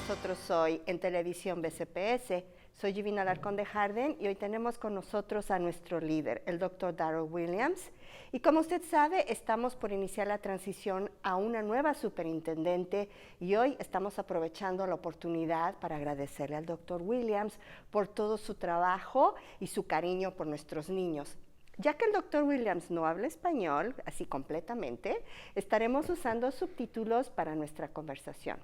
nosotros hoy en Televisión BCPS. Soy Gevene de Harden y hoy tenemos con nosotros a nuestro líder, el Dr. Darrell Williams. Y como usted sabe, estamos por iniciar la transición a una nueva superintendente y hoy estamos aprovechando la oportunidad para agradecerle al Dr. Williams por todo su trabajo y su cariño por nuestros niños. Ya que el Dr. Williams no habla español, así completamente, estaremos usando subtítulos para nuestra conversación.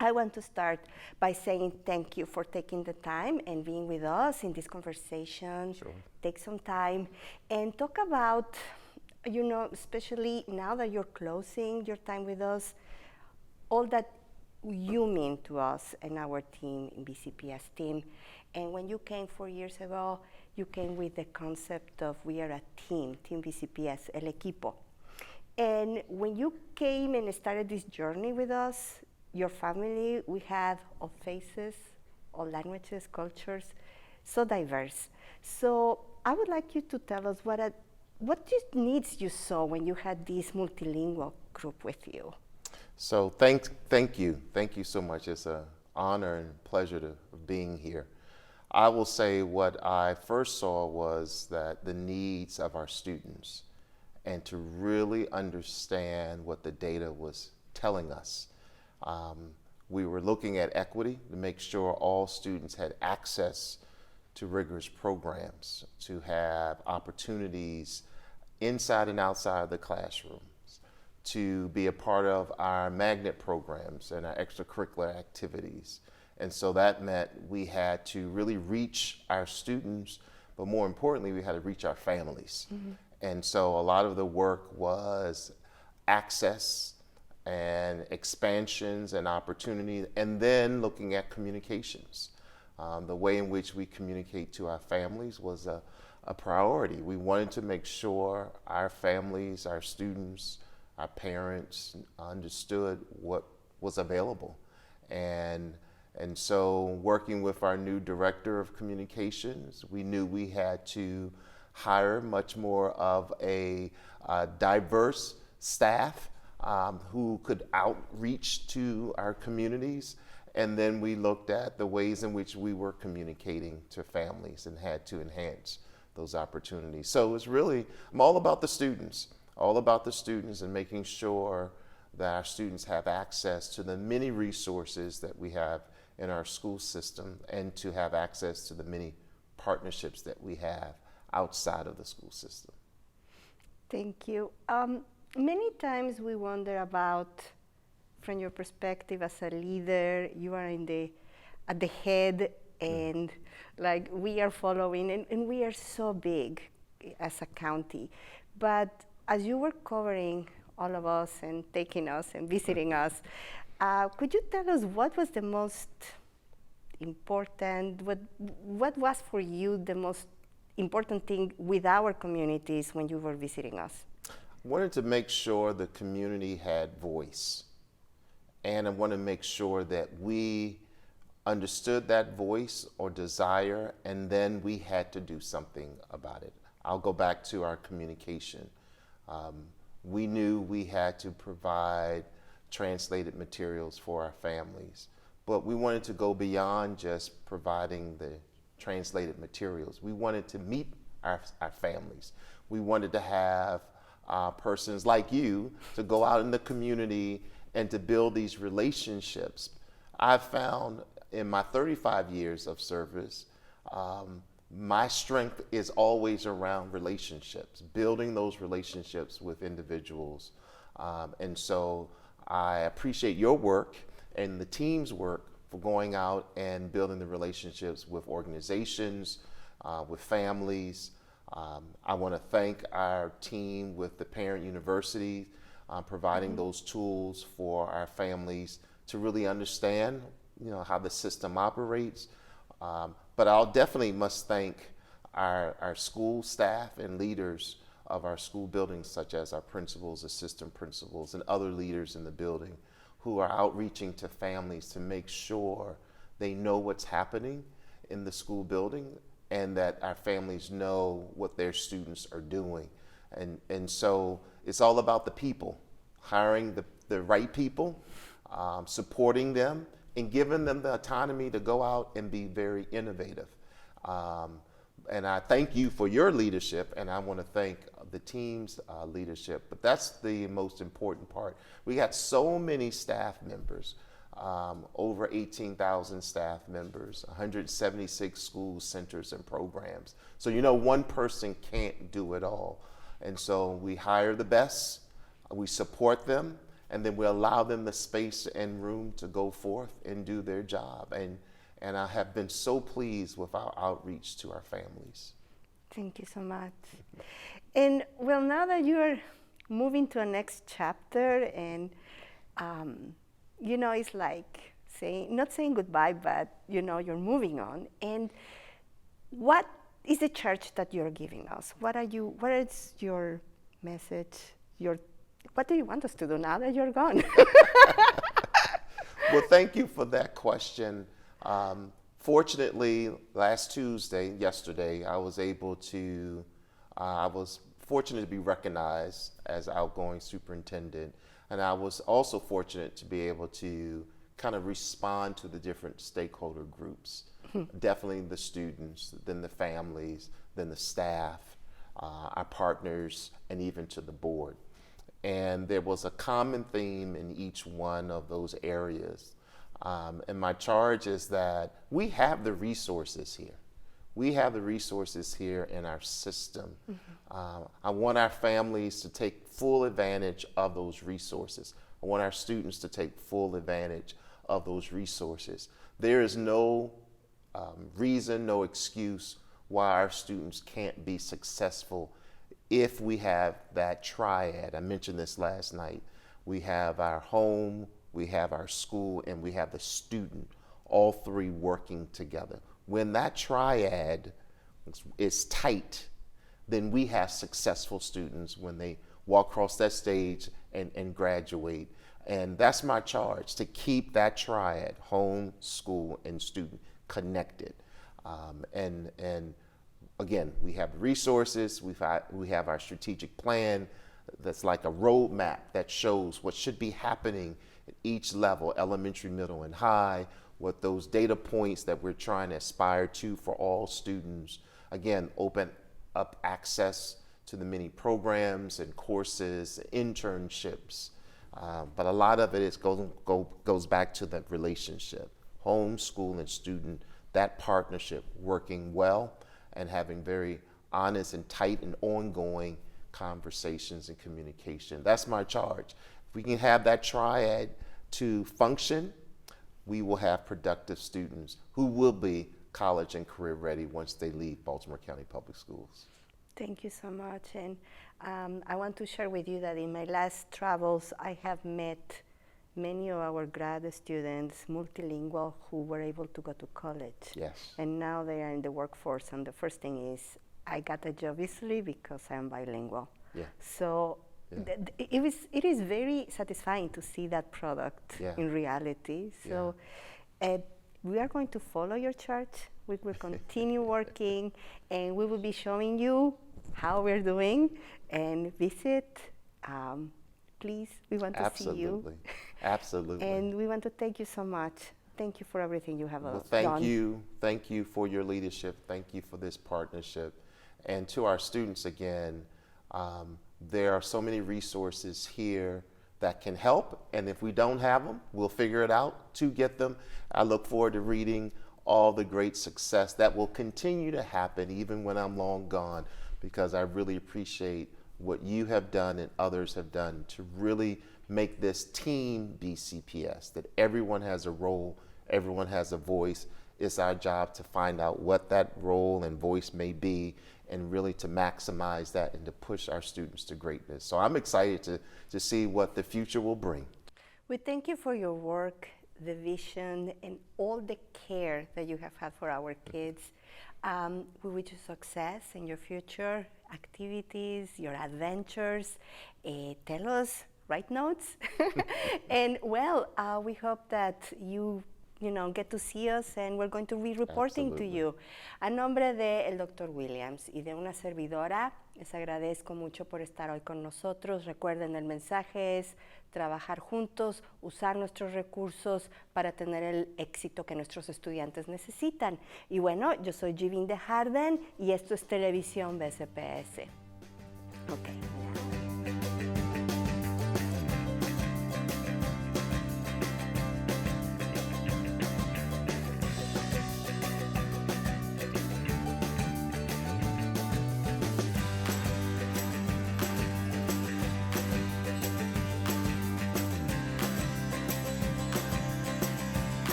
I want to start by saying thank you for taking the time and being with us in this conversation. Sure. Take some time and talk about, especially now that you're closing your time with us, all that you mean to us and our team, in BCPS team. And when you came 4 years ago, you came with the concept of we are a team, Team BCPS, el equipo. And when you came and started this journey with us, your family, we had all faces, all languages, cultures, so diverse. So I would like you to tell us what needs you saw when you had this multilingual group with you. So thank you so much. It's an honor and pleasure to being here. I will say what I first saw was that the needs of our students and to really understand what the data was telling us. We were looking at equity to make sure all students had access to rigorous programs, to have opportunities inside and outside the classrooms, to be a part of our magnet programs and our extracurricular activities. And so that meant we had to really reach our students, but more importantly, we had to reach our families. Mm-hmm. And so a lot of the work was access and expansions and opportunities, and then looking at communications. The way in which we communicate to our families was a priority. We wanted to make sure our families, our students, our parents understood what was available. And so working with our new director of communications, we knew we had to hire much more of a diverse staff who could outreach to our communities. And then we looked at the ways in which we were communicating to families and had to enhance those opportunities. So it's really, I'm all about the students and making sure that our students have access to the many resources that we have in our school system and to have access to the many partnerships that we have outside of the school system. Thank you. Many times we wonder about, from your perspective as a leader, you are at the head and like we are following and we are so big as a county. But as you were covering all of us and taking us and visiting us, could you tell us what was the most important, what was for you the most important thing with our communities when you were visiting us? I wanted to make sure the community had voice. And I want to make sure that we understood that voice or desire, and then we had to do something about it. I'll go back to our communication. We knew we had to provide translated materials for our families, but we wanted to go beyond just providing the translated materials. We wanted to meet our families. We wanted to have persons like you to go out in the community and to build these relationships. I've found in my 35 years of service, my strength is always around relationships, building those relationships with individuals. And so I appreciate your work and the team's work for going out and building the relationships with organizations, with families. I want to thank our team with the parent university, providing those tools for our families to really understand, how the system operates. But I'll definitely must thank our school staff and leaders of our school buildings, such as our principals, assistant principals, and other leaders in the building who are outreaching to families to make sure they know what's happening in the school building and that our families know what their students are doing. And so it's all about the people, hiring the right people, supporting them, and giving them the autonomy to go out and be very innovative. And I thank you for your leadership, and I want to thank the team's leadership. But that's the most important part. We got so many staff members, over 18,000 staff members, 176 schools, centers, and programs. So one person can't do it all. And so we hire the best, we support them, and then we allow them the space and room to go forth and do their job. And I have been so pleased with our outreach to our families. Thank you so much. And well, now that you're moving to a next chapter, and it's like not saying goodbye, but you're moving on. And what is the church that you're giving us? What is your message? What do you want us to do now that you're gone? Well, thank you for that question. Fortunately, yesterday, I was fortunate to be recognized as outgoing superintendent, and I was also fortunate to be able to kind of respond to the different stakeholder groups. Definitely the students, then the families, then the staff, our partners, and even to the board. And there was a common theme in each one of those areas. And my charge is that we have the resources here. We have the resources here in our system. I want our families to take full advantage of those resources. I want our students to take full advantage of those resources. There is no reason, no excuse why our students can't be successful if we have that triad. I mentioned this last night. We have our home, we have our school, and we have the student, all three working together. When that triad is tight, then we have successful students when they walk across that stage and graduate. And that's my charge, to keep that triad, home, school, and student, connected. And again, we have resources, we have our strategic plan that's like a roadmap that shows what should be happening at each level, elementary, middle, and high, what those data points that we're trying to aspire to for all students. Again, open up access to the many programs and courses, internships. But a lot of it goes back to the relationship, home, school, and student, that partnership working well and having very honest and tight and ongoing conversations and communication. That's my charge. If we can have that triad to function, we will have productive students who will be college and career ready once they leave Baltimore County Public Schools. Thank you so much. And I want to share with you that in my last travels, I have met many of our grad students, multilingual, who were able to go to college. Yes. And now they are in the workforce. And the first thing is, I got a job easily because I'm bilingual. Yeah. So Yeah. It is very satisfying to see that product in reality. So we are going to follow your chart. We will continue working, and we will be showing you how we're doing. And visit, please. We want to see you. Absolutely. And we want to thank you so much. Thank you for everything you have done. Thank you. Thank you for your leadership. Thank you for this partnership. And to our students again, there are so many resources here that can help, and if we don't have them, we'll figure it out to get them. I look forward to reading all the great success that will continue to happen even when I'm long gone, because I really appreciate what you have done and others have done to really make this team BCPS, that everyone has a role, everyone has a voice. It's our job to find out what that role and voice may be, and really to maximize that and to push our students to greatness. So I'm excited to see what the future will bring. We thank you for your work, the vision, and all the care that you have had for our kids. We wish you success in your future activities, your adventures. Tell us, write notes. And well, we hope that you get to see us, and we're going to be reporting to Absolutely. you. A nombre del Dr. Williams y de una servidora, les agradezco mucho por estar hoy con nosotros. Recuerden, el mensaje es trabajar juntos, usar nuestros recursos para tener el éxito que nuestros estudiantes necesitan. Y bueno, yo soy Gevene de Harden y esto es Televisión BCPS. Ok.